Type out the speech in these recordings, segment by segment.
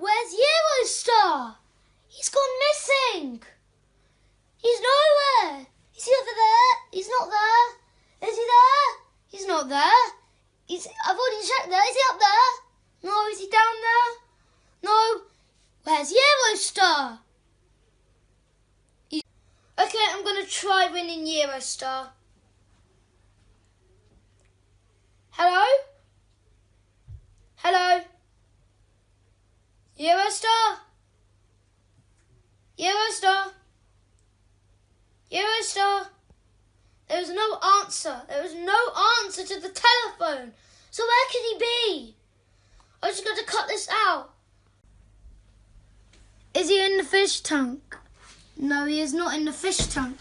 Where's Eurostar? He's gone missing. He's nowhere. Is he over there? He's not there. Is he there? He's not there. I've already checked there. Is he up there? No. Is he down there? No. Where's Eurostar? Okay, I'm going to try winning Eurostar. Hello? Hello? Eurostar? Eurostar? Eurostar? There was no answer. There was no answer to the telephone. So where could he be? I just got to cut this out. Is he in the fish tank? No, he is not in the fish tank.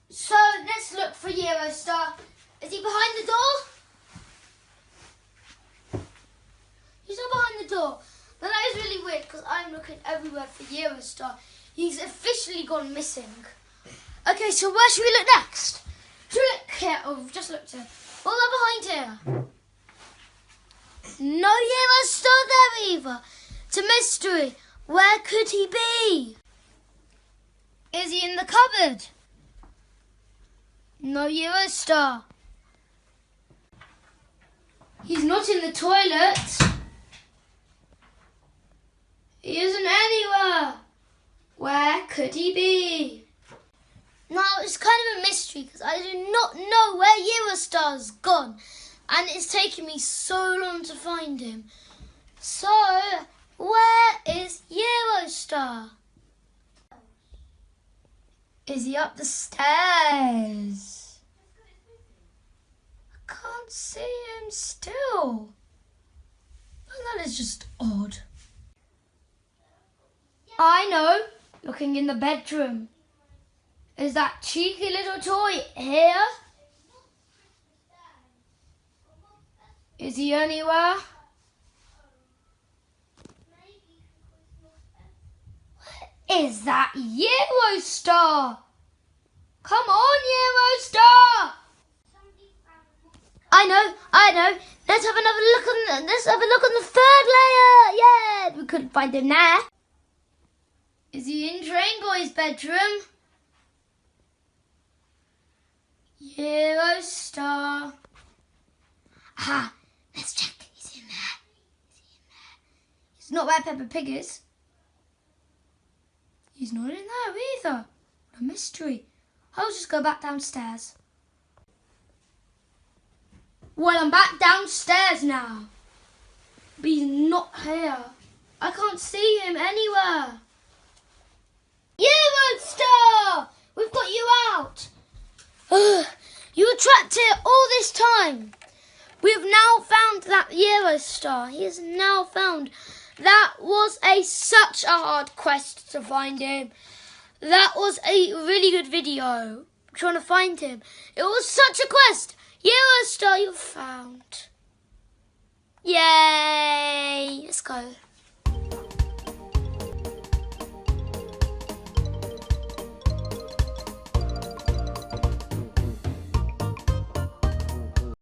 So let's look for Eurostar. Is he behind the door? He's not behind the door. Now that is really weird because I'm looking everywhere for Eurostar. He's officially gone missing. Okay, so where should we look next? Should we look here? Oh, we've just looked here. What about behind here? No Eurostar there either. It's a mystery. Where could he be? Is he in the cupboard? No Eurostar. He's not in the toilet. He isn't anywhere. Where could he be? Now, it's kind of a mystery because I do not know where Eurostar's gone. And it's taken me so long to find him. So, where is Eurostar? Is he up the stairs? I can't see him still. That is just odd. I know, looking in the bedroom. Is that cheeky little toy here? Is he anywhere? Is that Eurostar? Come on, Eurostar! I know. Let's have a look on the third layer. Yeah, we couldn't find him there. Is he in Train Boy's bedroom? Eurostar. Aha, let's check. He's in there. He's not where Peppa Pig is. He's not in there either. What a mystery. I'll just go back downstairs. Well, I'm back downstairs now. But he's not here. I can't see him anywhere. Eurostar! We've got you out. You were trapped here all this time. We've now found that Eurostar. He is now found. That was such a hard quest to find him. That was a really good video trying to find him. It was such a quest. Eurostar you found. Yay! Let's go.